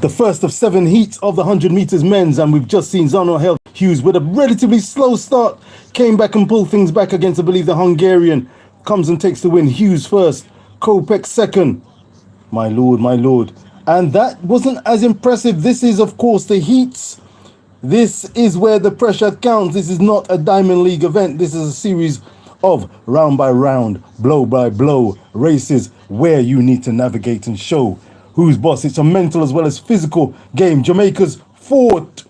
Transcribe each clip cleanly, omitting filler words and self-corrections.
The first of 7 heats of the 100 meters men's, and we've just seen Zano Hughes with a relatively slow start, came back and pulled things back against, I believe, the Hungarian. Comes and takes the win. Hughes first, Kopek second. My lord, my lord. And that wasn't as impressive. This is, of course, the heats. This is where the pressure counts. This is not a Diamond League event. This is a series of round by round, blow by blow races where you need to navigate and show who's boss. It's a mental as well as physical game. Jamaica's Fort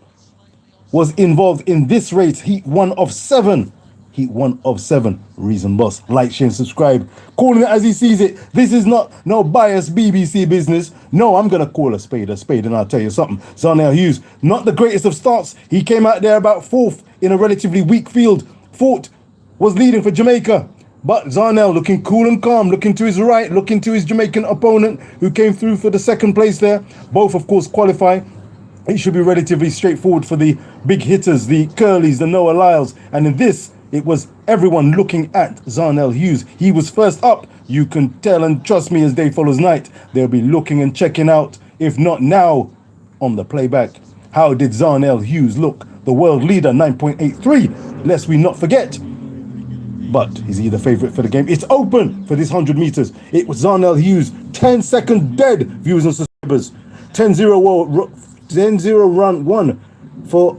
was involved in this race. Heat 1 of 7. Heat 1 of 7. Reason Boss. Like, share, and subscribe. Calling it as he sees it. This is not no biased BBC business. No, I'm going to call a spade, and I'll tell you something. Zarnell Hughes, not the greatest of starts. He came out there about 4th in a relatively weak field. Fort was leading for Jamaica. But Zarnell looking cool and calm, looking to his right, looking to his Jamaican opponent who came through for the second place there. Both, of course, qualify. It should be relatively straightforward for the big hitters, the Curleys, the Noah Lyles. And in this, it was everyone looking at Zarnell Hughes. He was first up. You can tell and trust me, as day follows night, they'll be looking and checking out, if not now, on the playback. How did Zarnell Hughes look? The world leader, 9.83, lest we not forget. But is he the favourite for the game? It's open for this 100 metres. It was Zarnell Hughes, 10 seconds dead, viewers and subscribers. 10-0 run 1 for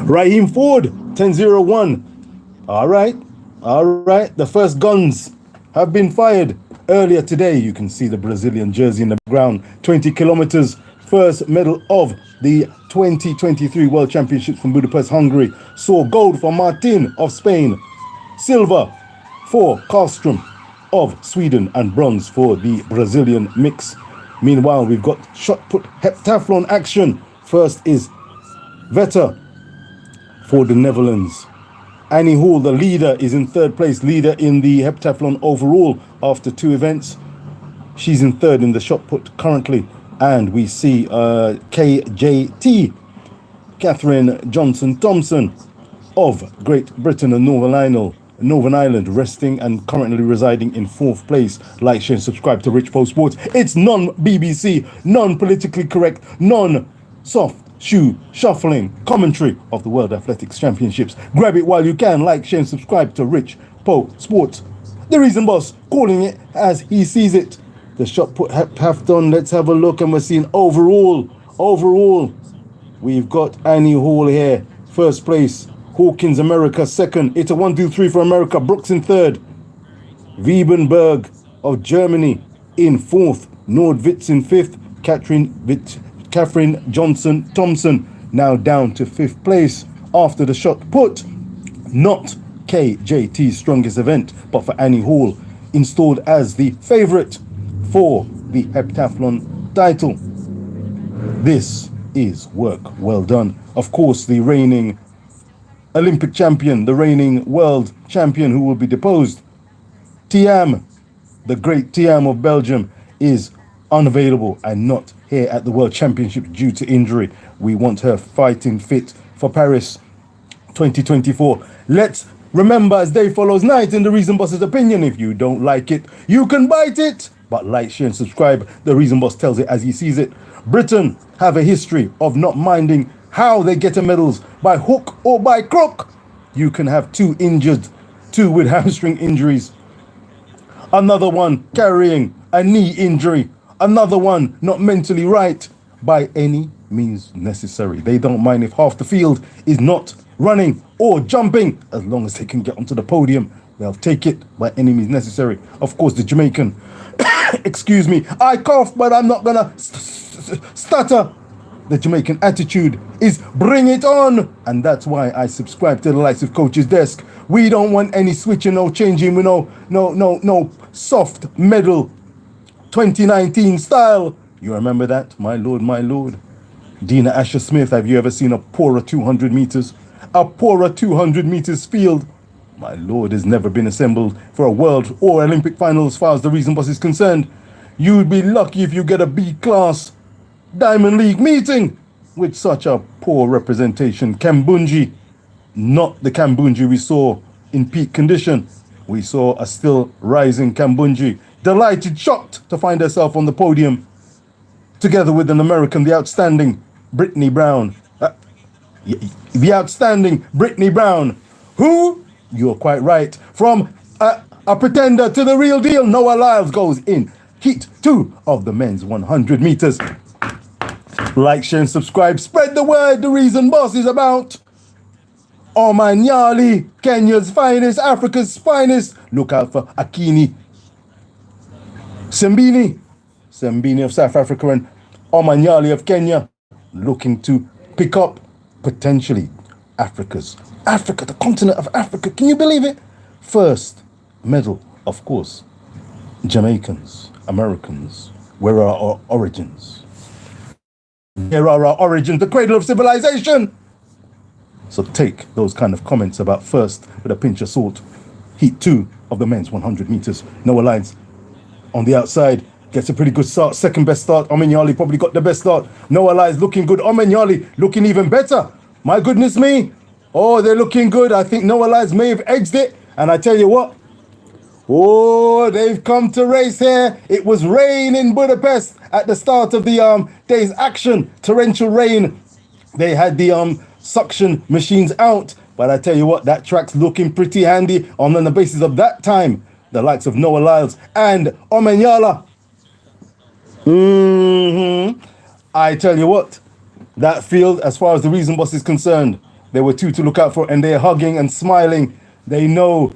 Raheem Ford, 10-0-1. All right. The first guns have been fired earlier today. You can see the Brazilian jersey in the ground. 20 kilometers, first medal of the 2023 World Championships from Budapest, Hungary. Saw gold for Martin of Spain, silver for Karlström of Sweden, and bronze for the Brazilian mix. Meanwhile, we've got shot put heptathlon action. First is Vetter for the Netherlands. Annie Hall, the leader, is in third place, leader in the heptathlon overall after 2 events. She's in third in the shot put currently. And we see KJT, Catherine Johnson-Thompson of Great Britain and Northern Ireland, resting and currently residing in 4th place. Like, share, and subscribe to Richpo Sports. It's non-BBC, non-politically correct, non-soft shoe shuffling commentary of the World Athletics Championships. Grab it while you can. Like, share, and subscribe to Richpo Sports. The Reason Boss, calling it as he sees it. The shot put half done. Let's have a look, and we're seeing overall, we've got Annie Hall here, first place. Hawkins, America, second. It's a 1-2-3 for America. Brooks in third. Wiebenberg of Germany in 4th. Nordwitz in 5th. Catherine Johnson-Thompson now down to 5th place after the shot put. Not KJT's strongest event, but for Annie Hall, installed as the favourite for the heptathlon title. This is work well done. Of course, the reigning Olympic champion, the reigning world champion who will be deposed, Thiam, the great Thiam of Belgium, is unavailable and not here at the World Championships due to injury. We want her fighting fit for Paris 2024. Let's remember, as day follows night, in the Reason Boss's opinion, if you don't like it, you can bite it. But like, share, and subscribe. The Reason Boss tells it as he sees it. Britain have a history of not minding how they get their medals, by hook or by crook. You can have 2 injured, 2 with hamstring injuries, another one carrying a knee injury, another one not mentally right. By any means necessary, they don't mind if half the field is not running or jumping, as long as they can get onto the podium. They'll take it by any means necessary. Of course, the Jamaican, excuse me, I cough, but I'm not gonna stutter. The Jamaican attitude is bring it on. And that's why I subscribe to the likes of Coach's Desk. We don't want any switching, no changing, no soft medal 2019 style. You remember that? My lord. Dina Asher Smith, have you ever seen a poorer 200 meters? A poorer 200 meters field? My lord, has never been assembled for a world or Olympic final as far as the Reason Boss is concerned. You'd be lucky if you get a B-class Diamond League meeting with such a poor representation. Kambunji, not the Kambunji we saw in peak condition. We saw a still rising Kambunji, delighted, shocked to find herself on the podium. together with an American, the outstanding Brittany Brown. The outstanding Brittany Brown, who, you're quite right, from a pretender to the real deal, Noah Lyles goes in heat 2 of the men's 100 meters. Like, share, and subscribe. Spread the word. The Reason Boss is about Omanyali, Kenya's finest, Africa's finest. Look out for Akini Sembini of South Africa and Omanyali of Kenya, looking to pick up potentially Africa, the continent of Africa. Can you believe it? First medal, of course. Jamaicans, Americans, where are our origins? Here are our origins, the cradle of civilization. So take those kind of comments about first with a pinch of salt. Heat 2 of the men's 100 meters. Noah Lyles on the outside gets a pretty good start. Second best start. Omanyali probably got the best start. Noah Lyles looking good. Omanyali looking even better. My goodness me. Oh, they're looking good. I think Noah Lyles may have edged it. And I tell you what. Oh, they've come to race here. It was rain in Budapest at the start of the day's action. Torrential rain. They had the suction machines out. But I tell you what, that track's looking pretty handy. On the basis of that time, the likes of Noah Lyles and Omanyala. I tell you what, that field, as far as the Reason Boss is concerned, there were two to look out for, and they're hugging and smiling. They know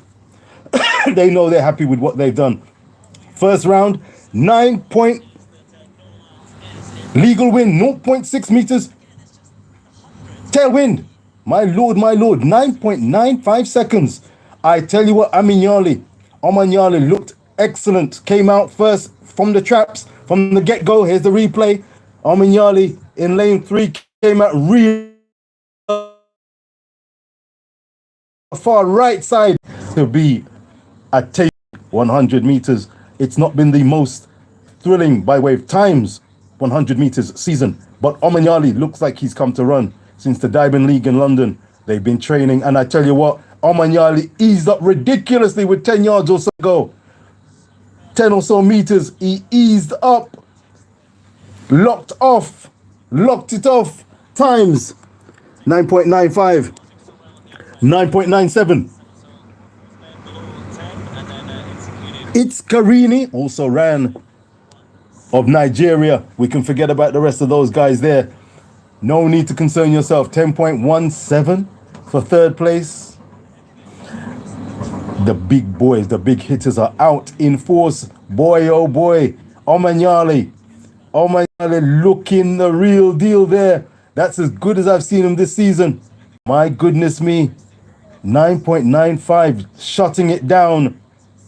they're happy with what they've done. First round, 9-point legal win, 0.6 meters. Tailwind, my lord, 9.95 seconds. I tell you what, Omanyali looked excellent. Came out first from the traps, from the get-go. Here's the replay. Omanyali in lane 3 came out real far right side to be at 100 meters. It's not been the most thrilling by way of times 100 meters season, but Omanyali looks like he's come to run since the Diamond League in London. They've been training, and I tell you what, Omanyali eased up ridiculously with 10 yards or so to go. 10 or so meters, he eased up, locked it off. Times 9.95, 9.97. It's Karini, also ran, of Nigeria. We can forget about the rest of those guys there. No need to concern yourself. 10.17 for third place. The big boys, the big hitters are out in force. Boy, oh boy. Omanyali looking the real deal there. That's as good as I've seen him this season. My goodness me. 9.95, shutting it down.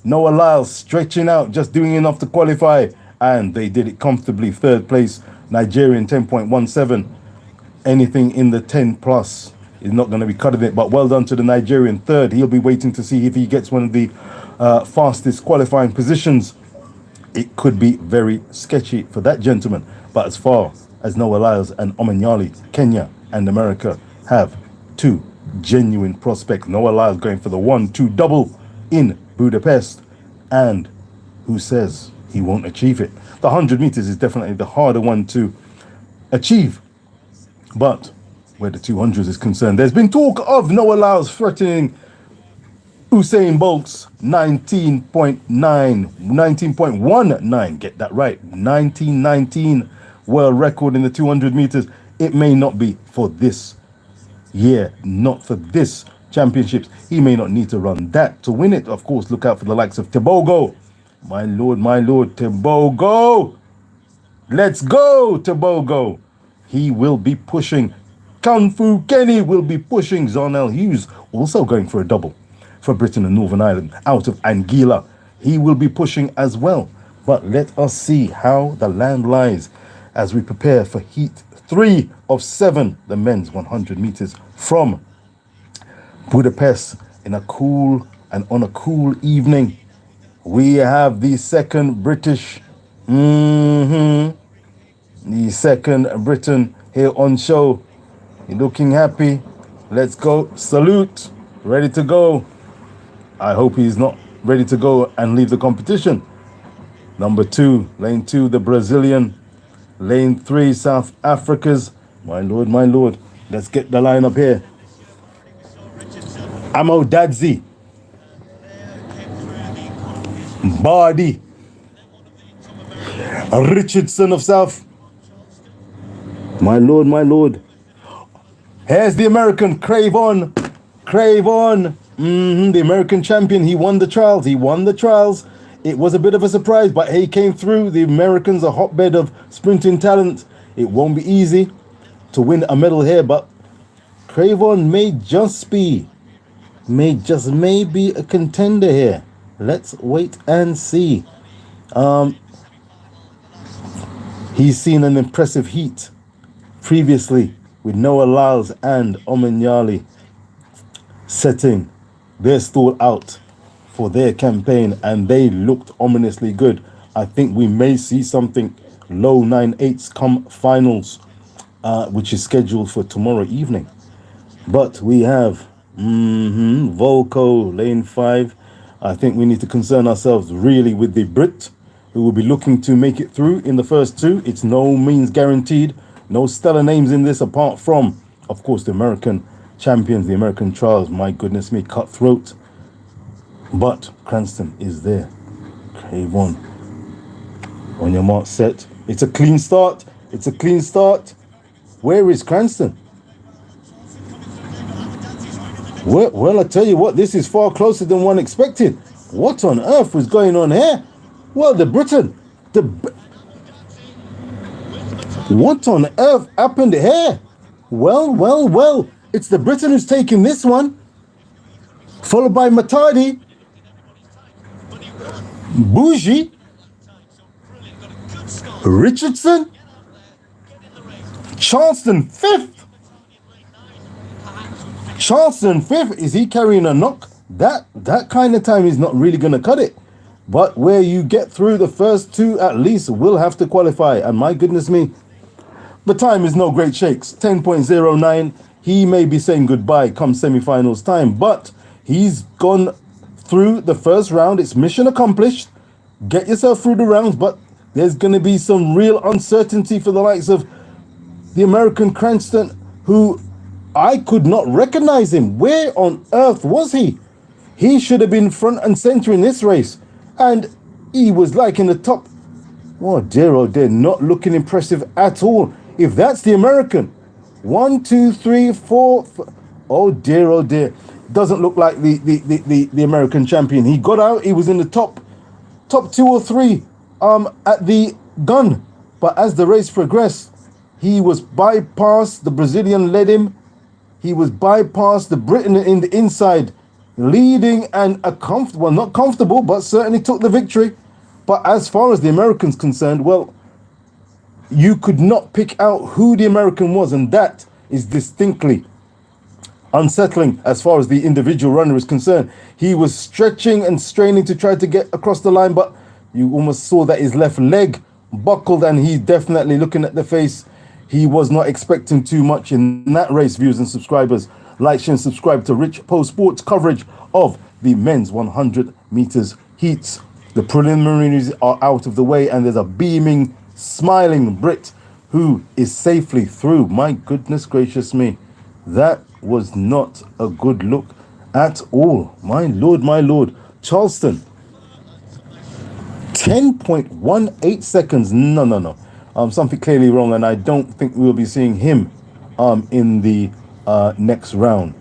Noah Lyles stretching out, just doing enough to qualify. And they did it comfortably. Third place, Nigerian, 10.17. Anything in the 10 plus is not going to be cutting it. But well done to the Nigerian. Third, he'll be waiting to see if he gets one of the fastest qualifying positions. It could be very sketchy for that gentleman. But as far as Noah Lyles and Omanyali, Kenya and America have two genuine prospects. Noah Lyles going for the 1-2 double in Budapest. And who says he won't achieve it? The 100 meters is definitely the harder one to achieve. But where the 200s is concerned, there's been talk of Noah Lyles threatening Usain Bolt's 19.19, get that right, 1919 world record in the 200 meters. It may not be for this year, not for this championships. He may not need to run that to win it. Of course, look out for the likes of Tebogo. My lord, Tebogo. Let's go, Tebogo. He will be pushing. Kung Fu Kenny will be pushing. Zarnell Hughes also going for a double for Britain and Northern Ireland out of Anguilla. He will be pushing as well. But let us see how the land lies as we prepare for heat 3 of 7, the men's 100 meters from Budapest on a cool evening. We have the second British, the second Briton here on show. You're looking happy. Let's go. Salute. Ready to go. I hope he's not ready to go and leave the competition. Number 2, lane 2, the Brazilian. Lane 3, South Africa's. My lord, my lord. Let's get the line up here. Amo Dadzi. Bardi. Richardson of South. My lord, my lord. Here's the American, Crave On. Crave On. The American champion. He won the trials. He won the trials. It was a bit of a surprise, but he came through. The Americans, a hotbed of sprinting talent. It won't be easy to win a medal here, but Crave On may just be a contender here. Let's wait and see. He's seen an impressive heat previously with Noah Lyles and Omanyali setting their stall out for their campaign, and they looked ominously good. I think we may see something low 9.8s come finals, which is scheduled for tomorrow evening. But we have Volko, lane 5. I think we need to concern ourselves really with the Brit, who will be looking to make it through in the first two. It's no means guaranteed. No stellar names in this apart from, of course, the American champions, the American trials. My goodness me, cutthroat. But Cranston is there. Crave On. On your mark, set. It's a clean start. It's a clean start. Where is Cranston? Well, I tell you what, this is far closer than one expected. What on earth was going on here? Well, what on earth happened here? Well, it's the Briton who's taking this one, followed by Matardi, Bougie, Richardson, Charleston 5th. Charleston 5th, is he carrying a knock? That kind of time is not really going to cut it. But where you get through the first two at least will have to qualify. And my goodness me, the time is no great shakes. 10.09. He may be saying goodbye come semi-finals time, but he's gone through the first round. It's mission accomplished. Get yourself through the rounds, but there's going to be some real uncertainty for the likes of the American Cranston, who I could not recognize him. Where on earth was he? He should have been front and center in this race. And he was like in the top. Oh dear, not looking impressive at all. If that's the American. 1, 2, 3, 4. Oh dear. Doesn't look like the American champion. He got out. He was in the top 2 or 3 at the gun. But as the race progressed, he was bypassed. The Brazilian led him. He was bypassed. The Briton in the inside, leading and not comfortable, but certainly took the victory. But as far as the American's concerned, well, you could not pick out who the American was, and that is distinctly unsettling as far as the individual runner is concerned. He was stretching and straining to try to get across the line, but you almost saw that his left leg buckled, and he's definitely looking at the face. He was not expecting too much in that race. Viewers and subscribers, like, share and subscribe to Richpo Sports coverage of the men's 100 meters heats. The preliminaries are out of the way, and there's a beaming, smiling Brit who is safely through. My goodness gracious me. That was not a good look at all. My lord. Charleston. 10.18 seconds. No. Something clearly wrong, and I don't think we'll be seeing him in the next round.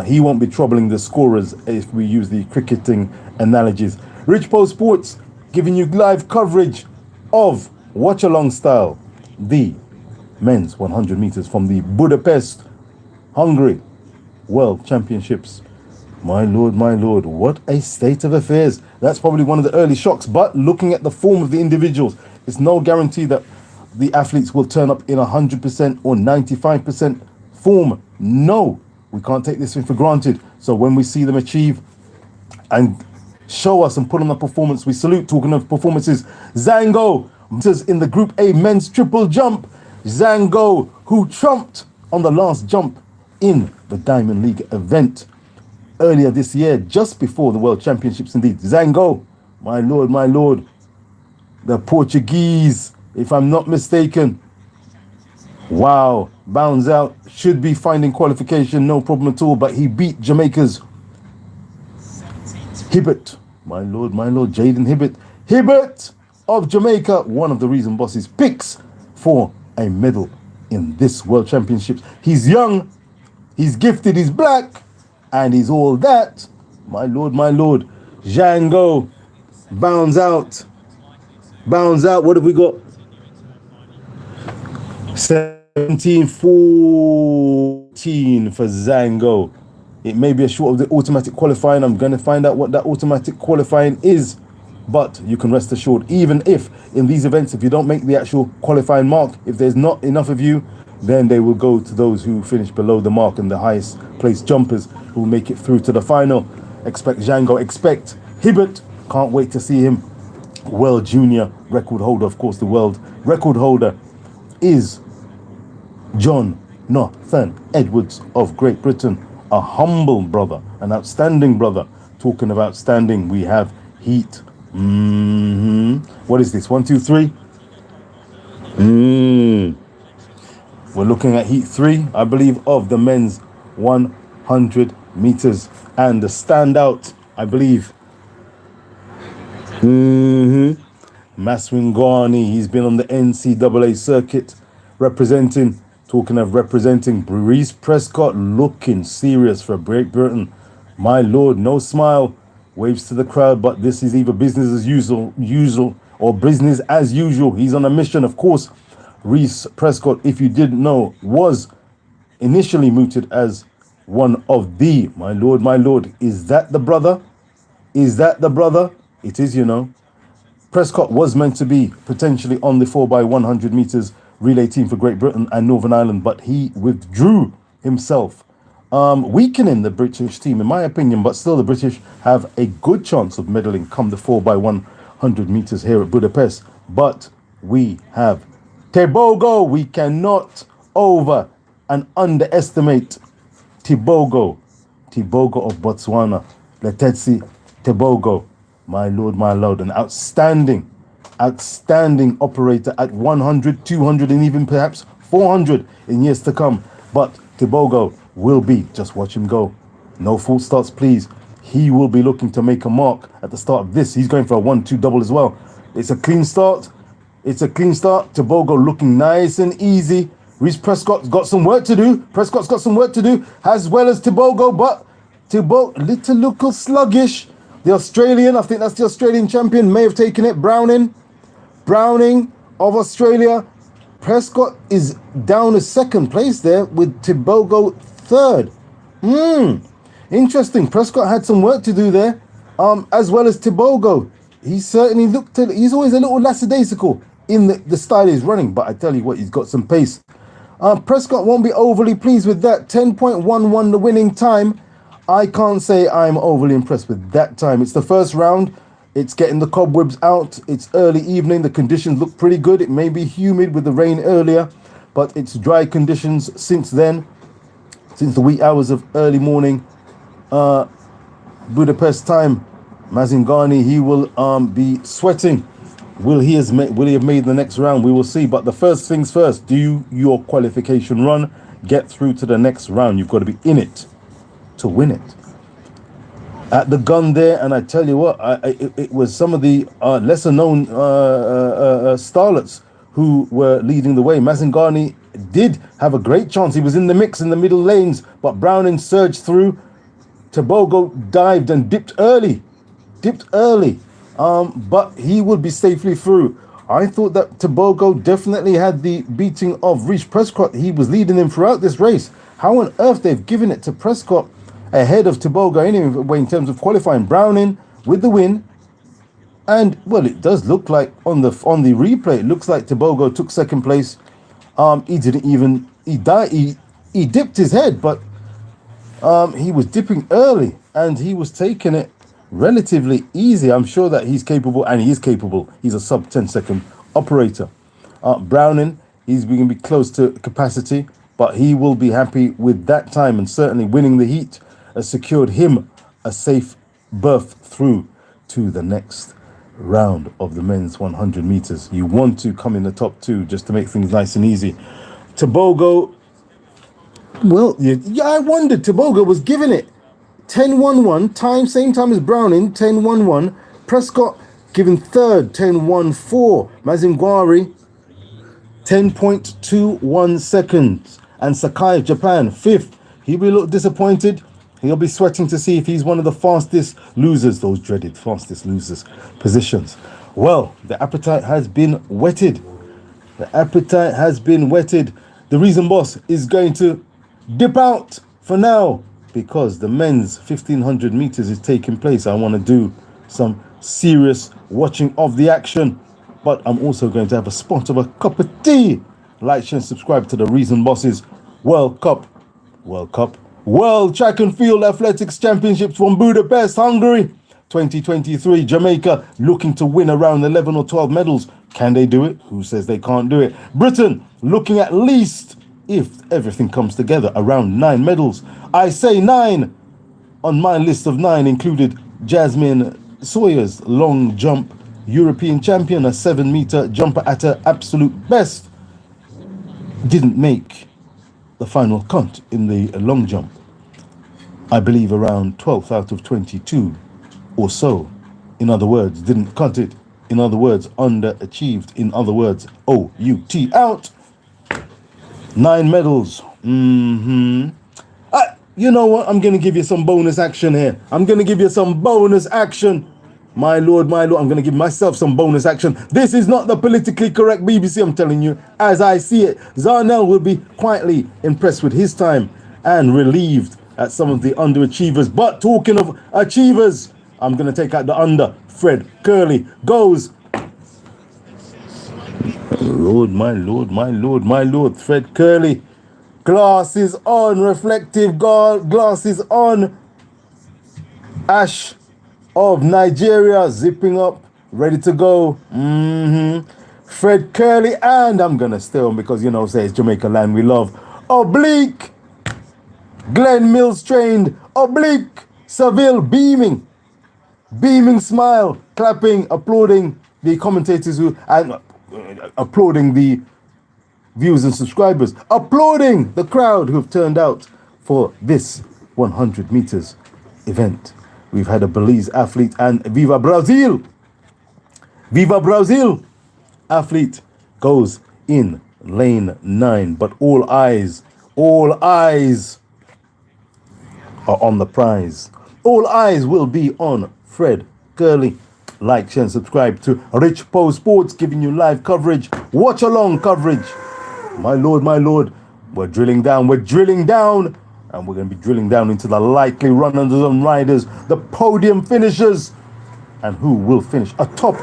He won't be troubling the scorers if we use the cricketing analogies. Richpo Sports giving you live coverage of watch along style, the men's 100 meters from the Budapest, Hungary World Championships. My lord, what a state of affairs. That's probably one of the early shocks, but looking at the form of the individuals, it's no guarantee that the athletes will turn up in 100% or 95% form. No, we can't take this thing for granted. So when we see them achieve and show us and put on a performance, we salute. Talking of performances, Zango in the Group A men's triple jump. Zango, who trumped on the last jump in the Diamond League event earlier this year, just before the World Championships indeed. Zango, my lord, the Portuguese, if I'm not mistaken, Wow, bounds out, should be finding qualification, no problem at all, but he beat Jamaica's Hibbert. My lord, Jaden Hibbert. Hibbert of Jamaica, one of the Reason Boss's picks for a medal in this World Championships. He's young, he's gifted, he's black, and he's all that. My lord. Django bounds out. What have we got? 17-14 for Zango. It may be a short of the automatic qualifying. I'm going to find out what that automatic qualifying is. But you can rest assured, even if in these events, if you don't make the actual qualifying mark, if there's not enough of you, then they will go to those who finish below the mark, and the highest placed jumpers who will make it through to the final. Expect Django, expect Hibbert. Can't wait to see him. World Junior record holder. Of course, the world record holder is Jonathan Edwards of Great Britain. A humble brother, an outstanding brother. Talking of outstanding, we have heat. What is this? 1, 2, 3. We're looking at heat 3, I believe, of the men's 100 meters, and the standout, I believe. Maswingani, he's been on the NCAA circuit representing. Talking of representing, Breeze Prescott looking serious for Great Britain. My lord, no smile, waves to the crowd, but this is either business as usual or business as usual. He's on a mission, of course. Reese Prescott, if you didn't know, was initially mooted as one of the, my lord, is that the brother? It is, you know. Prescott was meant to be potentially on the 4x100 meters relay team for Great Britain and Northern Ireland, but he withdrew himself, weakening the British team, in my opinion. But still, the British have a good chance of medaling come the 4x100 meters here at Budapest. But we have Tebogo. We cannot over and underestimate Tebogo of Botswana. Letetsi Tebogo, my lord, an outstanding operator at 100, 200, and even perhaps 400 in years to come. But Tebogo will be, just watch him go. No false starts, please. He will be looking to make a mark at the start of this. He's going for a 1-2 double as well. It's a clean start. Tebogo looking nice and easy. Reese Prescott's got some work to do. As well as Tebogo, but Tebogo little sluggish. The Australian, I think that's the Australian champion, may have taken it. Browning of Australia. Prescott is down to second place there with Tebogo third. Interesting. Prescott had some work to do there, as well as Tebogo. He certainly he's always a little lackadaisical in the style he's running, but I tell you what, he's got some pace. Prescott won't be overly pleased with that. 10.11 the winning time. I can't say I'm overly impressed with that time. It's the first round. It's getting the cobwebs out. It's early evening. The conditions look pretty good. It may be humid with the rain earlier, but it's dry conditions since then, since the wee hours of early morning Budapest time. Mazingani, he will be sweating. Will he have made the next round? We will see. But the first things first, do your qualification run. Get through to the next round. You've got to be in it to win it. At the gun there, and I tell you what, it was some of the lesser known starlets who were leading the way. Mazingani did have a great chance. He was in the mix in the middle lanes, but Browning surged through. Tebogo dived and dipped early, but he would be safely through. I thought that Tebogo definitely had the beating of Reese Prescott. He was leading him throughout this race. How on earth they've given it to Prescott ahead of Tebogo anyway in terms of qualifying? Browning with the win, and well, it does look like on the replay, it looks like Tebogo took second place. He dipped his head, but he was dipping early and he was taking it relatively easy. I'm sure that he's capable, and he is capable. He's a sub 10-second operator. Browning, he's going to be close to capacity, but he will be happy with that time, and certainly winning the heat has secured him a safe berth through to the next round of the men's 100 meters. You want to come in the top two just to make things nice and easy. Tobago, well, yeah, I wondered. Tobago was giving it 10-1-1, same time as Browning, 10-1-1. Prescott giving third, 10-1-4. Mazingwari, 10.21 seconds. And Sakai of Japan, fifth. He'll be a little disappointed. He'll be sweating to see if he's one of the fastest losers, those dreaded fastest losers positions. Well, the appetite has been whetted. The appetite has been whetted. The Reason Boss is going to dip out for now because the men's 1500 meters is taking place. I want to do some serious watching of the action, but I'm also going to have a spot of a cup of tea. Like, share, and subscribe to the Reason Boss's World Track and Field Athletics Championships from Budapest, Hungary. 2023, Jamaica looking to win around 11 or 12 medals. Can they do it? Who says they can't do it? Britain looking at least, if everything comes together, around 9 medals. I say 9. On my list of 9 included Jasmine Sawyers, long jump European champion, a 7-meter jumper at her absolute best. Didn't make the final count in the long jump. I believe around 12th out of 22 or so. In other words, didn't cut it. In other words, underachieved. In other words, OUT out. 9 medals. You know what? I'm going to give you some bonus action here. I'm going to give you some bonus action. My lord, I'm going to give myself some bonus action. This is not the politically correct BBC, I'm telling you. As I see it, Zarnell will be quietly impressed with his time and relieved at some of the underachievers. But talking of achievers, I'm going to take out the under. Fred Curley goes. My lord. Fred Curley. Glasses on, reflective glasses on. Ash of Nigeria zipping up, ready to go. Fred Curley, and I'm going to stay on because, you know, say it's Jamaica land we love. Oblique. Glenn Mills trained. Oblique. Seville beaming smile, clapping, applauding the commentators and applauding the viewers and subscribers, applauding the crowd who've turned out for this 100 meters event. We've had a Belize athlete and Viva Brazil athlete goes in lane 9, but all eyes are on the prize. All eyes will be on Fred Curley. Like, share, and subscribe to Richpo Sports, giving you live coverage, watch along coverage. My lord, we're drilling down, and we're going to be drilling down into the likely runners and riders, the podium finishers, and who will finish atop.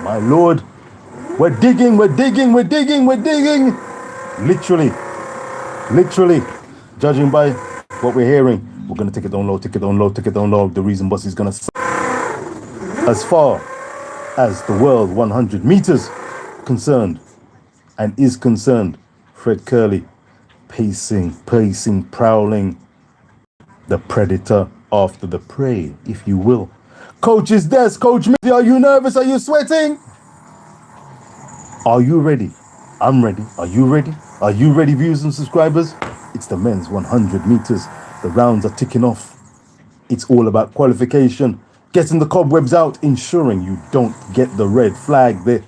My lord, we're digging. Literally, judging by what we're hearing, we're going to take it down low. The Reason Boss is going to, as far as the world 100 meters concerned and is concerned, Fred Curley pacing, prowling, the predator after the prey, if you will. Coach's desk, Coach Mitty, are you nervous? Are you sweating? Are you ready? I'm ready. Are you ready? Are you ready, viewers and subscribers? It's the men's 100 meters. The rounds are ticking off. It's all about qualification, getting the cobwebs out, ensuring you don't get the red flag. They're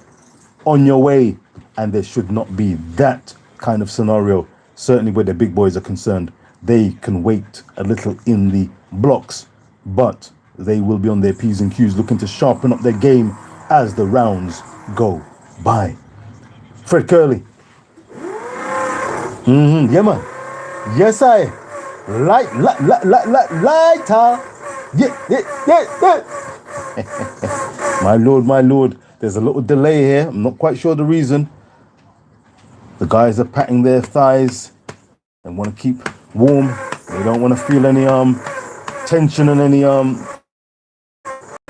on your way, and there should not be that kind of scenario. Certainly where the big boys are concerned, they can wait a little in the blocks, but they will be on their P's and Q's looking to sharpen up their game as the rounds go by. Fred Curley. Yeah, man. Yes, I. Lighter. Yeah. My lord. There's a little delay here. I'm not quite sure the reason. The guys are patting their thighs and want to keep warm. They don't want to feel any tension in any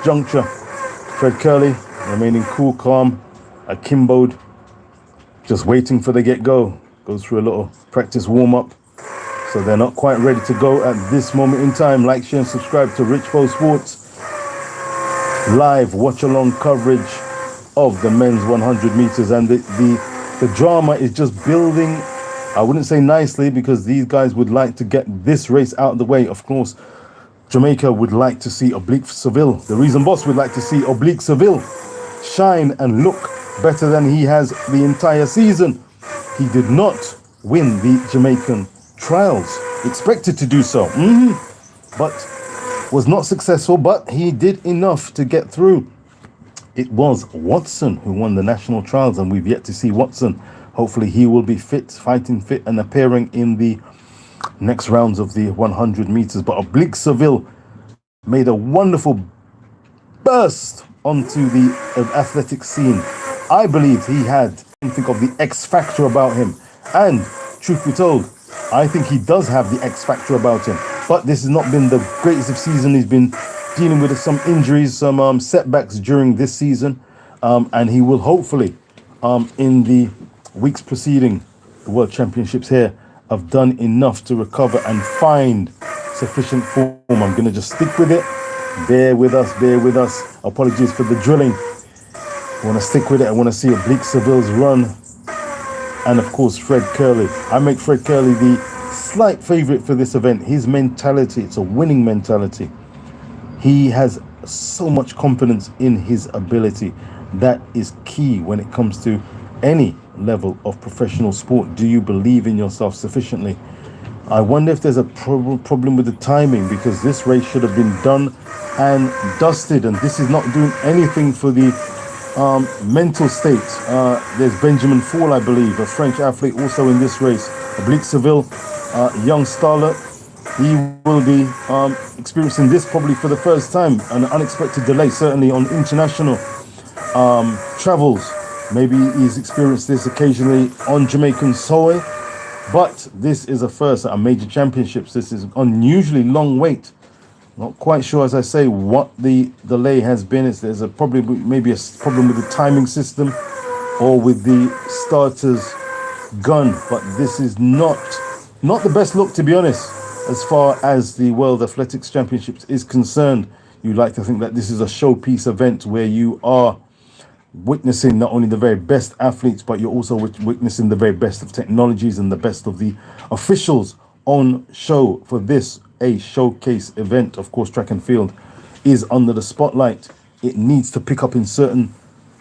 juncture. Fred Curley remaining cool, calm, akimboed, just waiting for the get-go. Goes through a little practice warm-up. So they're not quite ready to go at this moment in time. Like, share, and subscribe to Richpo Sports. Live watch-along coverage of the men's 100 meters, and the drama is just building. I wouldn't say nicely, because these guys would like to get this race out of the way. Of course, Jamaica would like to see Oblique Seville. The Reason Boss would like to see Oblique Seville shine and look better than he has the entire season. He did not win the Jamaican trials. Expected to do so, but was not successful, but he did enough to get through. It was Watson who won the national trials, and we've yet to see Watson. Hopefully he will be fit, fighting fit, and appearing in the next rounds of the 100 meters. But Oblique Seville made a wonderful burst onto the athletic scene. I believe he had something of the X factor about him, and truth be told, I think he does have the X factor about him. But this has not been the greatest of season. He's been dealing with some injuries, some setbacks during this season, and he will hopefully, in the weeks preceding the World Championships here, have done enough to recover and find sufficient form. I'm going to just stick with it. Bear with us, bear with us. Apologies for the drilling. I want to stick with it. I want to see Oblique Seville's run. And of course, Fred Curley. I make Fred Curley the slight favourite for this event. His mentality, it's a winning mentality. He has so much confidence in his ability. That is key when it comes to any level of professional sport. Do you believe in yourself sufficiently? I wonder if there's a problem with the timing, because this race should have been done and dusted, and this is not doing anything for the mental state. There's Benjamin Fall, I believe, a French athlete, also in this race. Oblique Seville, young starlet. He will be experiencing this probably for the first time, an unexpected delay, certainly on international travels. Maybe he's experienced this occasionally on Jamaican soil, but this is a first at major championships. This is unusually long wait. Not quite sure, as I say, what the delay has been. There's probably maybe a problem with the timing system or with the starter's gun, but this is not the best look, to be honest, as far as the World Athletics Championships is concerned. You like to think that this is a showpiece event where you are witnessing not only the very best athletes, but you're also witnessing the very best of technologies and the best of the officials on show for this, a showcase event. Of course, track and field is under the spotlight. It needs to pick up in certain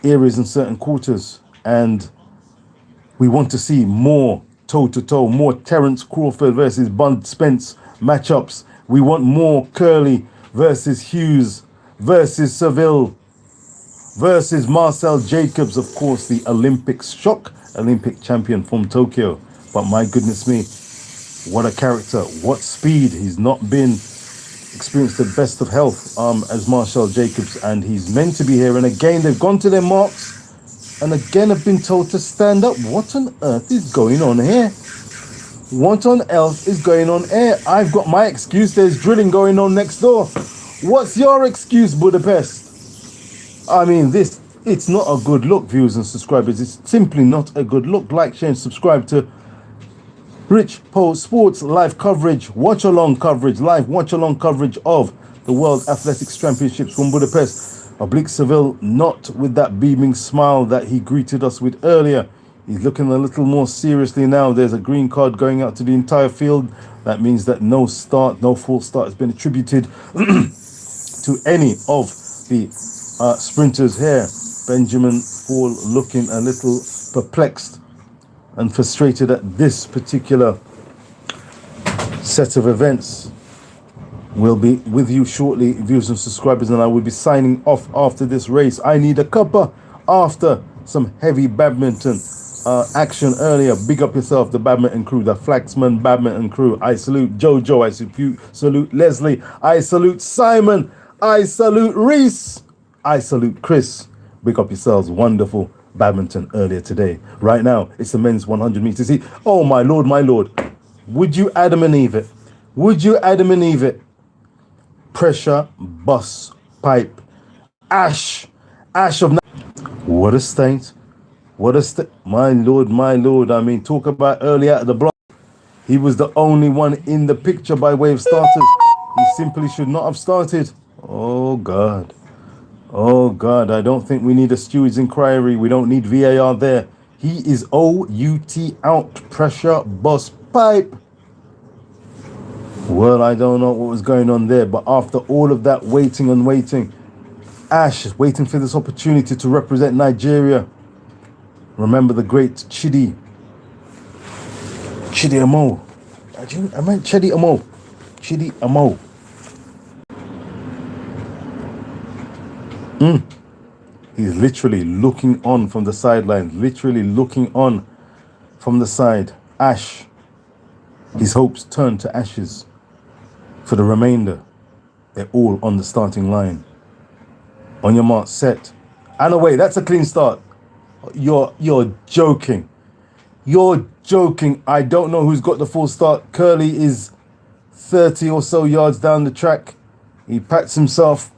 areas and certain quarters, and we want to see more toe-to-toe, more Terence Crawford versus Bud Spence matchups. We want more Curley versus Hughes versus Seville versus Marcel Jacobs, of course, the Olympic champion from Tokyo. But my goodness me, what a character, what speed. He's not been experienced the best of health as Marcel Jacobs, and he's meant to be here. And again, they've gone to their marks and again have been told to stand up. What on earth is going on here? What on earth is going on here? I've got my excuse. There's drilling going on next door. What's your excuse, Budapest? I mean, it's not a good look, viewers and subscribers. It's simply not a good look. Like, share, and subscribe to Richpo Sports live coverage, watch-along coverage, live watch-along coverage of the World Athletics Championships from Budapest. Oblique Seville, not with that beaming smile that he greeted us with earlier. He's looking a little more seriously now. There's a green card going out to the entire field. That means that no false start has been attributed to any of the sprinters here. Benjamin Fall looking a little perplexed and frustrated at this particular set of events. We'll be with you shortly, viewers and subscribers, and I will be signing off after this race. I need a cuppa after some heavy badminton action earlier. Big up yourself, the badminton crew, the Flaxman badminton crew. I salute Jojo, I salute Leslie, I salute Simon, I salute Reese, I salute Chris. Big up yourselves, wonderful badminton earlier today. Right now, it's the men's 100 meters. Oh my lord, my lord. Would you Adam and Eve it? Would you Adam and Eve it? Pressure, bus, pipe, ash of... What a state. What a state. My lord, my lord. I mean, talk about earlier at the block. He was the only one in the picture by way of starters. He simply should not have started. Oh, God. Oh God, I don't think we need a steward's inquiry. We don't need VAR there. He is OUT out. Pressure boss pipe. Well, I don't know what was going on there, but after all of that waiting and waiting, Ash is waiting for this opportunity to represent Nigeria. Remember the great Chidi Amo. I meant Chidi Amo. Chidi Amo. He's literally looking on from the sideline. Literally looking on from the side. Ash. His hopes turn to ashes. For the remainder, they're all on the starting line. On your mark, set. And away. That's a clean start. You're joking. You're joking. I don't know who's got the full start. Curly is 30 or so yards down the track. He pats himself.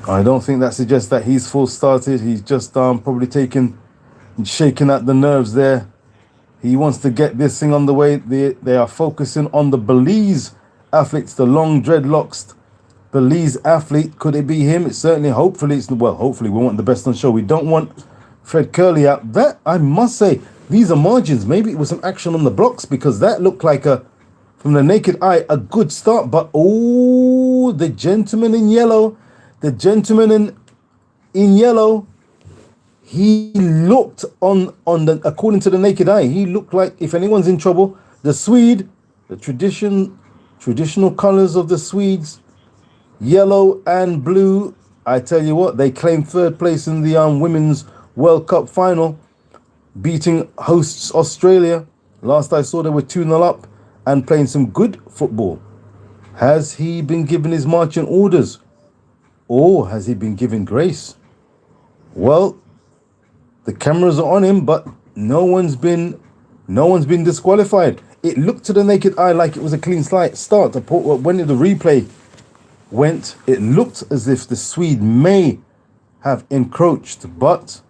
I don't think that suggests that he's full started. He's just probably shaking at the nerves there. He wants to get this thing on the way. They are focusing on the Belize athletes, the long dreadlocks Belize athlete. Could it be him? It's certainly, hopefully, hopefully we want the best on show. We don't want Fred Curley out. That, I must say, these are margins. Maybe it was some action on the blocks because that looked like from the naked eye, a good start. But, oh, the gentleman in yellow, he looked according to the naked eye, he looked like if anyone's in trouble, the Swede, the traditional colors of the Swedes, yellow and blue. I tell you what, they claimed third place in the Women's World Cup final, beating hosts Australia. Last I saw, they were 2-0 up and playing some good football. Has he been given his marching orders? Or has he been given grace? Well, the cameras are on him, but no one's been disqualified. It looked to the naked eye like it was a clean start. When the replay went, it looked as if the Swede may have encroached, but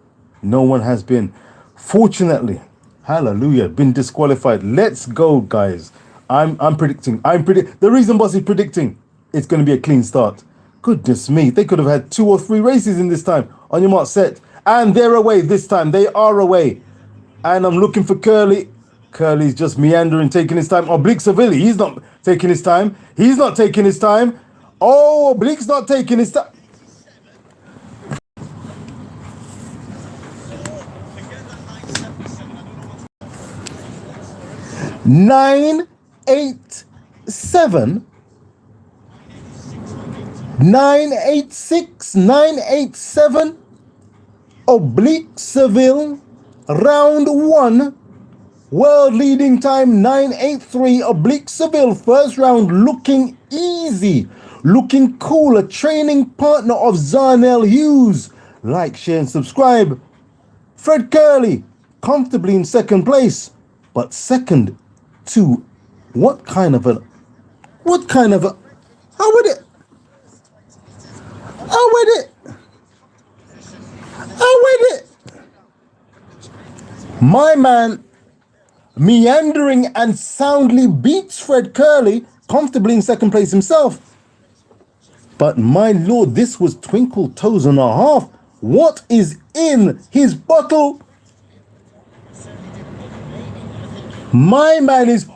no one has been, fortunately, hallelujah, been disqualified. Let's go, guys. I'm predicting. The Reason Boss is predicting it's going to be a clean start. Goodness me, they could have had 2 or 3 races in this time. On your mark, set. And they're away this time. They are away. And I'm looking for Curly. Curly's just meandering, taking his time. Oblique Savilli, he's not taking his time. He's not taking his time. Oh, Oblique's not taking his time. Nine, 8, 7. 986, 987, Oblique Seville, round 1, world leading time 983, Oblique Seville, first round, looking easy, looking cool, a training partner of Zarnell Hughes. Like, share and subscribe. Fred Curley, comfortably in second place, but second to what kind of a, how would it, my man meandering and soundly beats Fred Curley, comfortably in second place himself. But my lord, this was twinkle toes and a half. What is in his bottle? My man is...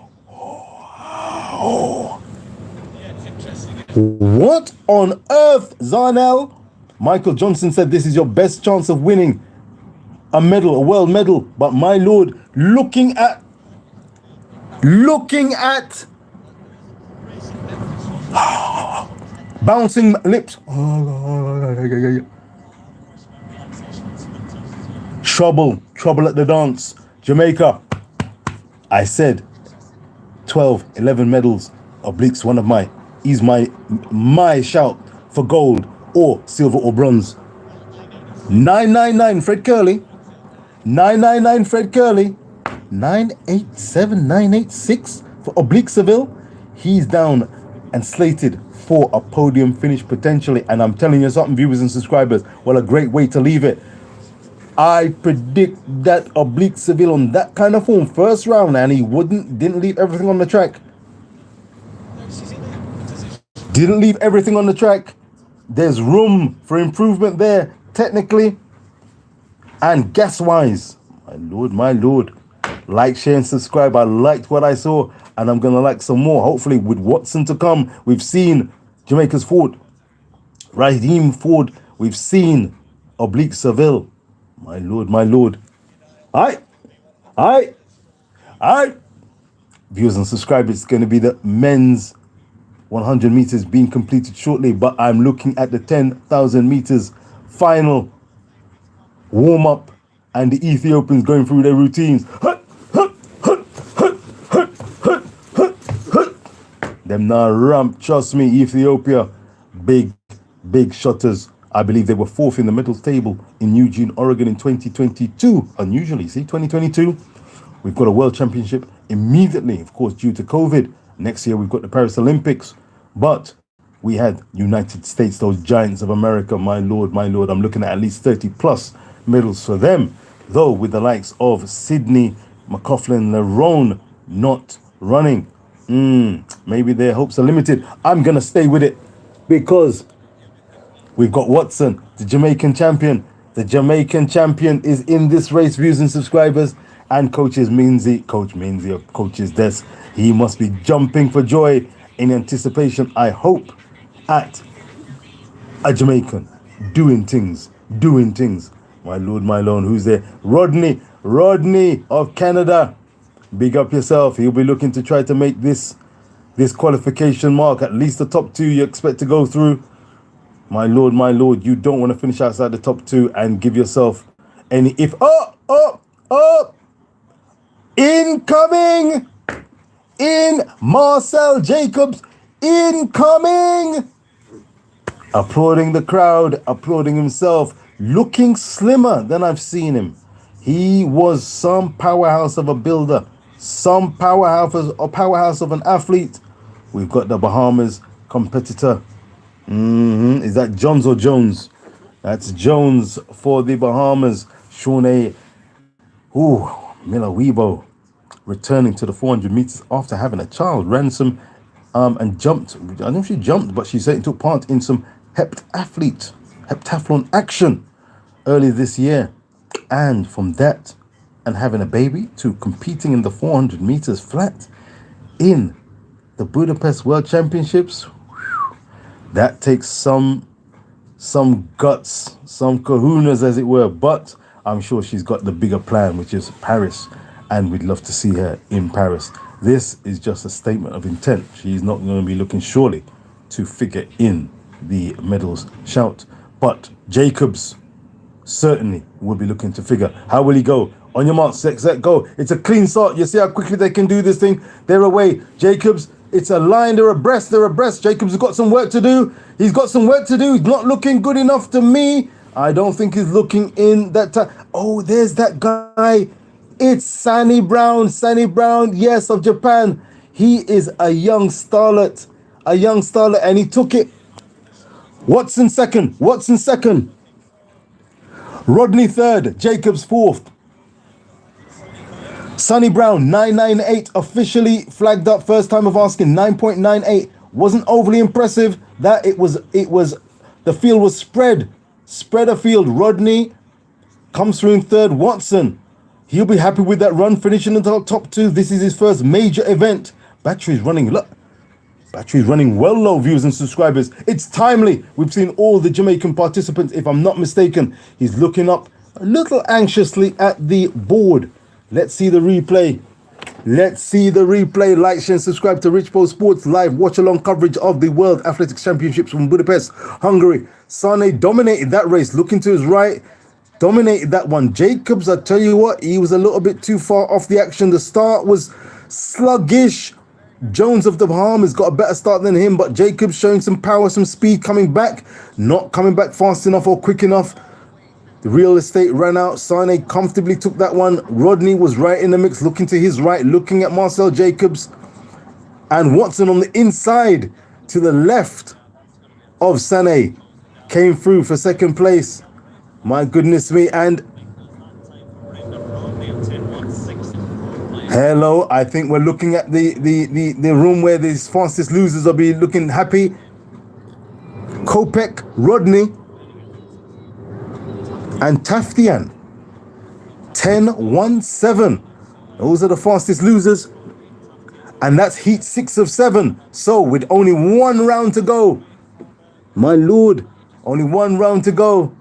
What on earth, Zarnell? Michael Johnson said this is your best chance of winning a medal, a world medal. But my lord, looking at bouncing lips. Trouble at the dance. Jamaica. I said 12, 11 medals. Oblique's one of he's my shout for gold or silver or bronze. 999 Fred Curley. 999 Fred Curley. 987, 986 for Oblique Seville. He's down and slated for a podium finish potentially. And I'm telling you something, viewers and subscribers, well, a great way to leave it. I predict that Oblique Seville on that kind of form, first round, and he didn't leave everything on the track. There's room for improvement there, technically and gas-wise. My lord. Like, share, and subscribe. I liked what I saw, and I'm going to like some more. Hopefully, with Watson to come. We've seen Jamaica's Ford, Raheem Ford. We've seen Oblique Seville. My lord. Aye. Viewers and subscribers, it's going to be the men's 100 meters being completed shortly, but I'm looking at the 10,000 meters final warm-up and the Ethiopians going through their routines. Them now ramp, trust me, Ethiopia, big shutters. I believe they were fourth in the medals table in Eugene, Oregon in 2022. Unusually, see, 2022. We've got a world championship immediately, of course, due to COVID. Next year, we've got the Paris Olympics. But we had United States, those giants of America, my lord. I'm looking at least 30 plus medals for them. Though with the likes of Sydney, McLaughlin, Lerone not running. Maybe their hopes are limited. I'm going to stay with it because we've got Watson, the Jamaican champion. The Jamaican champion is in this race, viewers and subscribers. And Coach Minzy, or Coach's desk, he must be jumping for joy in anticipation, I hope, at a Jamaican doing things. My lord, who's there? Rodney of Canada. Big up yourself. He'll be looking to try to make this qualification mark, at least the top two you expect to go through. My lord, you don't want to finish outside the top two and give yourself any incoming in Marcel Jacobs, incoming. Applauding the crowd, applauding himself, looking slimmer than I've seen him. He was some powerhouse of a builder, some powerhouse of an athlete. We've got the Bahamas competitor. Is that Jones or Jones? That's Jones for the Bahamas. Shawnee Miller-Weibo returning to the 400 meters after having a child. Ransom and jumped. I don't know if she jumped, but she said took part in some heptathlon action earlier this year. And from that and having a baby to competing in the 400 meters flat in the Budapest World Championships, that takes some guts, some kahunas, as it were. But I'm sure she's got the bigger plan, which is Paris, and we'd love to see her in Paris. This is just a statement of intent. She's not going to be looking surely to figure in the medals shout. But Jacobs certainly will be looking to figure. How will he go? On your mark, set, go. It's a clean start. You see how quickly they can do this thing? They're away. Jacobs, it's a line. They're abreast. Jacobs has got some work to do. He's got some work to do. He's not looking good enough to me. I don't think he's looking in that time. Oh, there's that guy. It's Sunny Brown, yes, of Japan. He is a young starlet, and he took it. Watson second. Rodney third, Jacobs fourth. Sunny Brown, 9.98, officially flagged up, first time of asking, 9.98. Wasn't overly impressive. That it was, the field was spread a field. Rodney comes through in third. Watson, he'll be happy with that run, finishing in the top two. This is his first major event. Battery's running well low, viewers and subscribers. It's timely. We've seen all the Jamaican participants, if I'm not mistaken. He's looking up a little anxiously at the board. Let's see the replay. Like, share, and subscribe to Richpo Sports live watch-along coverage of the World Athletics Championships from Budapest, Hungary. Sane dominated that race, looking to his right. Dominated that one. Jacobs, I tell you what, he was a little bit too far off the action. The start was sluggish. Jones of the Bahamas got a better start than him, but Jacobs showing some power, some speed, coming back. Not coming back fast enough or quick enough. The real estate ran out. Sane comfortably took that one. Rodney was right in the mix, looking to his right, looking at Marcel Jacobs. And Watson on the inside to the left of Sane came through for second place. My goodness me. And hello, I think we're looking at the room where these fastest losers will be looking happy. Kopek, Rodney, and Taftian. 10-1-7. Those are the fastest losers. And that's heat 6 of 7. So with only one round to go, my lord, only one round to go.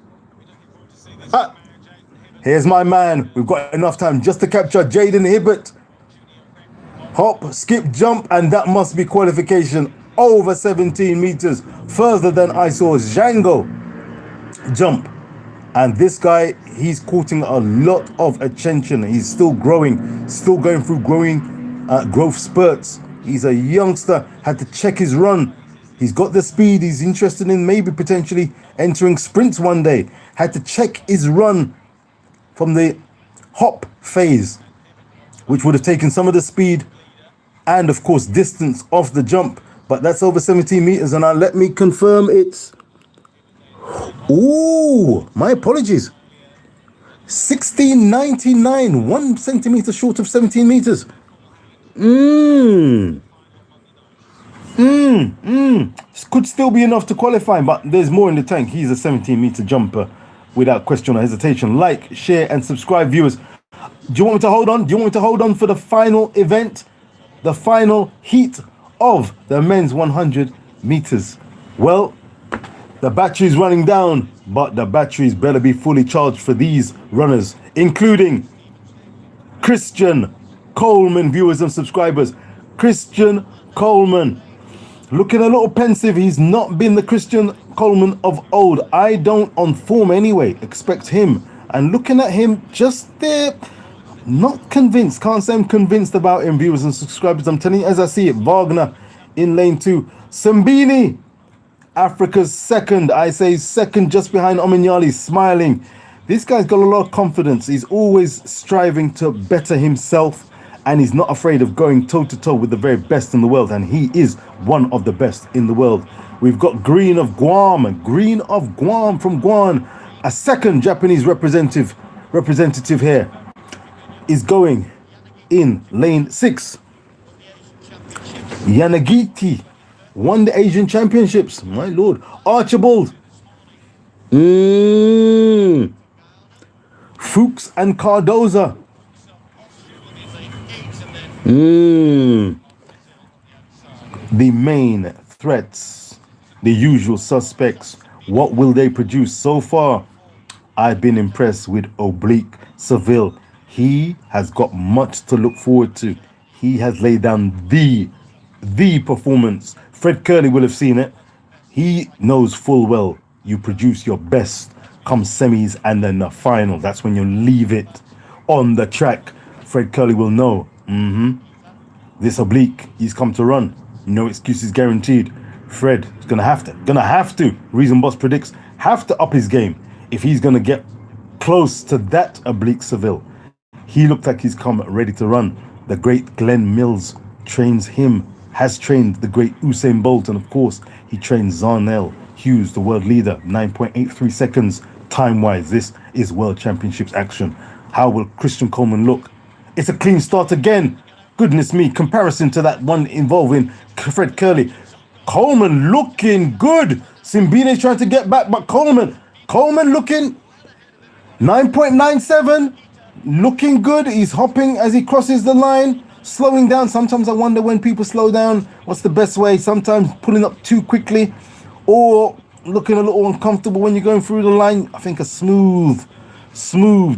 Here's my man. We've got enough time just to capture Jaden Hibbert. Hop, skip, jump, and that must be qualification over 17 meters. Further than I saw Django jump. And this guy, he's courting a lot of attention. He's still growing, still going through growth spurts. He's a youngster, had to check his run. He's got the speed. He's interested in maybe potentially entering sprints one day. Had to check his run from the hop phase, which would have taken some of the speed and, of course, distance off the jump. But that's over 17 meters. And now let me confirm it's... Ooh, my apologies. 16.99, 1 centimeter short of 17 meters. Could still be enough to qualify, but there's more in the tank. He's a 17-meter jumper without question or hesitation. Like, share, and subscribe, viewers. Do you want me to hold on? Do you want me to hold on for the final event, the final heat of the men's 100 meters? Well, the battery's running down, but the batteries better be fully charged for these runners, including Christian Coleman, viewers and subscribers. Christian Coleman, looking a little pensive. He's not been the Christian Coleman of old. I don't, on form anyway, expect him. And looking at him just there, not convinced. Can't say I'm convinced about him, viewers and subscribers. I'm telling you as I see it. Wagner in lane 2. Sambini, Africa's second. I say second just behind Ominyali, smiling. This guy's got a lot of confidence. He's always striving to better himself. And he's not afraid of going toe-to-toe with the very best in the world. And he is one of the best in the world. We've got Green of Guam from Guam. A second Japanese representative here is going in lane 6. Yanagiti won the Asian Championships. My lord. Archibald. Fuchs and Cardoza. The main threats, the usual suspects. What will they produce? So far, I've been impressed with Oblique Seville. He has got much to look forward to. He has laid down the performance. Fred Curley will have seen it. He knows full well you produce your best come semis and then the final. That's when you leave it on the track. Fred Curley will know. This Oblique, he's come to run. No excuses guaranteed. Fred is gonna have to. Reason Boss predicts, have to up his game if he's gonna get close to that Oblique Seville. He looked like he's come ready to run. The great Glenn Mills trains him, has trained the great Usain Bolt, and of course he trains Zarnell Hughes, the world leader. 9.83 seconds time-wise. This is World Championships action. How will Christian Coleman look? It's a clean start again. Goodness me, comparison to that one involving Fred Curley. Coleman looking good. Simbine trying to get back, but Coleman looking 9.97, looking good. He's hopping as he crosses the line, slowing down. Sometimes I wonder when people slow down, what's the best way? Sometimes pulling up too quickly or looking a little uncomfortable when you're going through the line. I think a smooth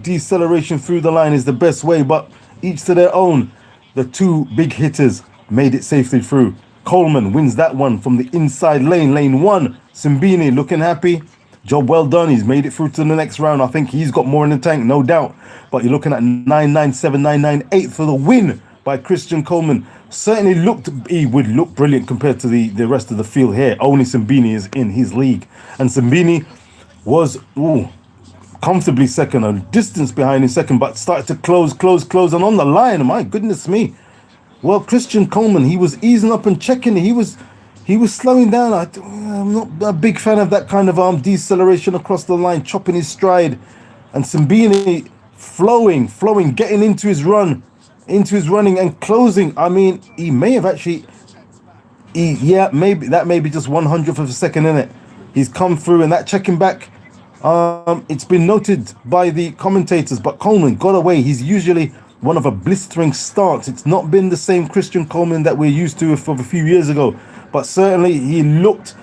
deceleration through the line is the best way, but each to their own. The two big hitters made it safely through. Coleman wins that one from the inside lane, lane 1. Simbini looking happy. Job well done. He's made it through to the next round. I think he's got more in the tank, no doubt. But you're looking at 9.97, 9.98 for the win by Christian Coleman. Certainly he would look brilliant compared to the rest of the field here. Only Simbini is in his league. And Simbini was comfortably second, a distance behind in second, but started to close, and on the line. My goodness me. Well, Christian Coleman, he was easing up and checking. He was slowing down. I'm not a big fan of that kind of deceleration across the line, chopping his stride. And Simbini flowing, getting into his running and closing. I mean, he may have actually, maybe that may be just 100th of a second in it. He's come through, and that checking back, it's been noted by the commentators, but Coleman got away. He's usually one of a blistering start. It's not been the same Christian Coleman that we're used to from a few years ago, but certainly he looked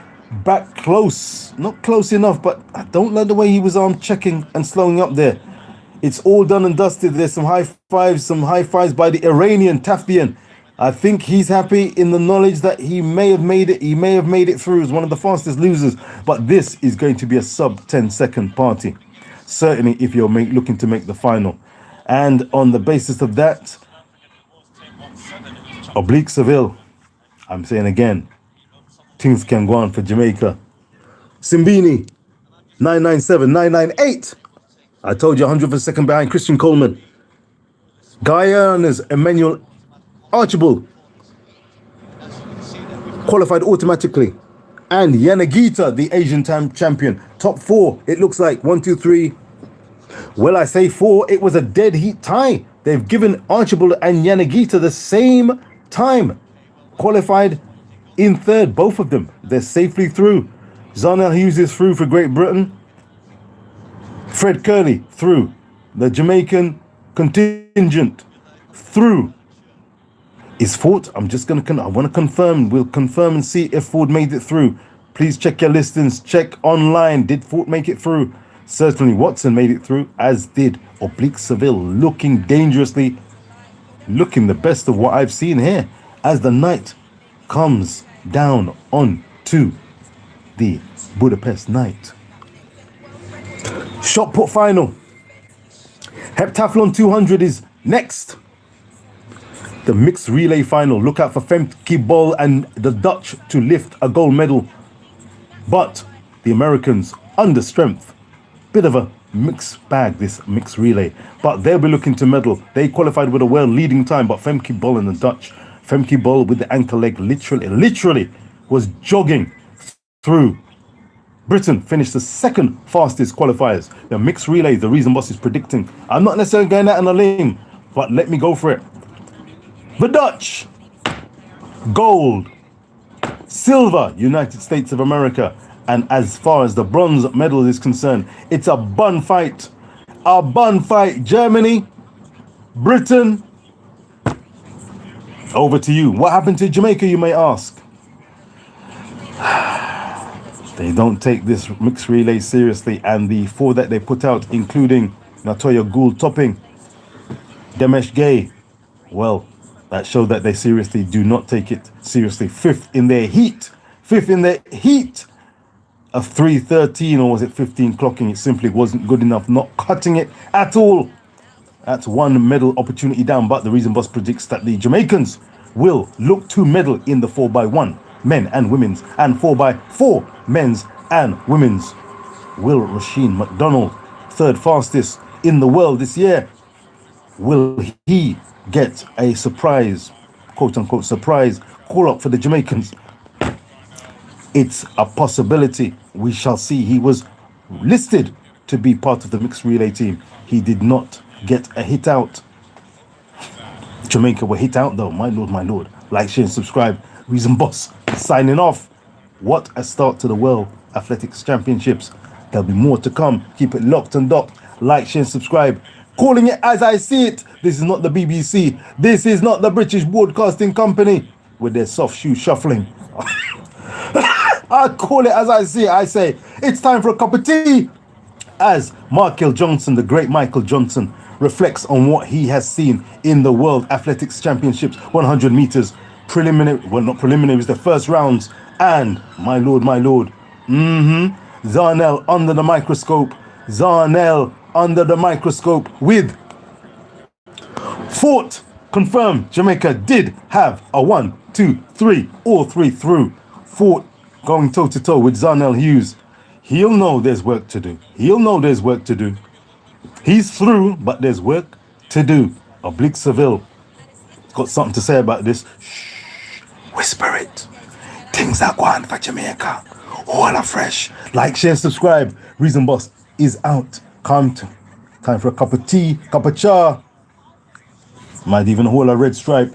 back close. Not close enough, but I don't like the way he was checking and slowing up there. It's all done and dusted. There's some high fives by the Iranian Taftian. I think he's happy in the knowledge that he may have made it. He may have made it through as one of the fastest losers, but this is going to be a sub 10-second party. Certainly if you're looking to make the final. And on the basis of that, oblique Seville, I'm saying again, things can go on for Jamaica. Simbini, 997, 998. I told you 100 for a second behind Christian Coleman. Guyana's Emmanuel Archibald qualified automatically. And Yanagita, the Asian champion. Top 4, it looks like. 1, 2, 3. Well, I say 4. It was a dead heat tie. They've given Archibald and Yanagita the same time. Qualified in 3rd, both of them. They're safely through. Zarnell Hughes is through for Great Britain. Fred Curley through. The Jamaican contingent through. Is Ford? I'm just going to, I want to confirm. We'll confirm and see if Ford made it through. Please check your listings. Check online. Did Ford make it through? Certainly Watson made it through, as did Oblique Seville, looking dangerously, looking the best of what I've seen here as the night comes down on to the Budapest night. Shot put final. Heptathlon 200 is next. The mixed relay final. Look out for Femke Bol and the Dutch to lift a gold medal. But the Americans under strength. Bit of a mixed bag, this mixed relay. But they'll be looking to medal. They qualified with a world leading time, but Femke Bol and the Dutch. Femke Bol with the ankle leg literally was jogging through. Britain finished the 2nd fastest qualifiers. The mixed relay, the Reason Boss is predicting. I'm not necessarily going out on a limb, but let me go for it. The Dutch, gold, silver, United States of America. And as far as the bronze medal is concerned, it's a bun fight. A bun fight. Germany, Britain. Over to you. What happened to Jamaica, you may ask? They don't take this mixed relay seriously, and the 4 that they put out, including Natoya Gould topping, Demesh Gay, well, that showed that they seriously do not take it seriously. 5th in their heat. 5th in their heat. A 3:13, or was it 15 clocking? It simply wasn't good enough. Not cutting it at all. That's 1 medal opportunity down. But the Reason Boss predicts that the Jamaicans will look to medal in the 4x1 men and women's, and 4x4 men's and women's. Will Rasheen McDonald, 3rd fastest in the world this year, will he get a surprise, quote-unquote surprise, call-up for the Jamaicans? It's a possibility. We shall see. He was listed to be part of the mixed relay team. He did not get a hit out. Jamaica were hit out though. My lord, my lord. Like, share and subscribe. Reason Boss signing off. What a start to the World Athletics Championships. There'll be more to come. Keep it locked and docked. Like, share and subscribe. Calling it as I see it. This is not the BBC. This is not the British Broadcasting Company with their soft shoe shuffling. I call it as I see it. I say it's time for a cup of tea. As Michael Johnson, the great Michael Johnson, reflects on what he has seen in the World Athletics Championships, 100 meters preliminary, well, not preliminary, it was the first rounds. And my lord, Zarnell under the microscope. Zarnell under the microscope with Fort. Confirmed Jamaica did have a 1, 2, 3, all 3 through. Fort going toe-to-toe with Zarnell Hughes. He'll know there's work to do. He'll know there's work to do. He's through, but there's work to do. Oblique Seville got something to say about this. Shh, whisper it. Things are going for Jamaica. All are fresh. Like, share, subscribe. Reason Boss is out. Time for a cup of tea, cup of cha. Might even hold a red stripe.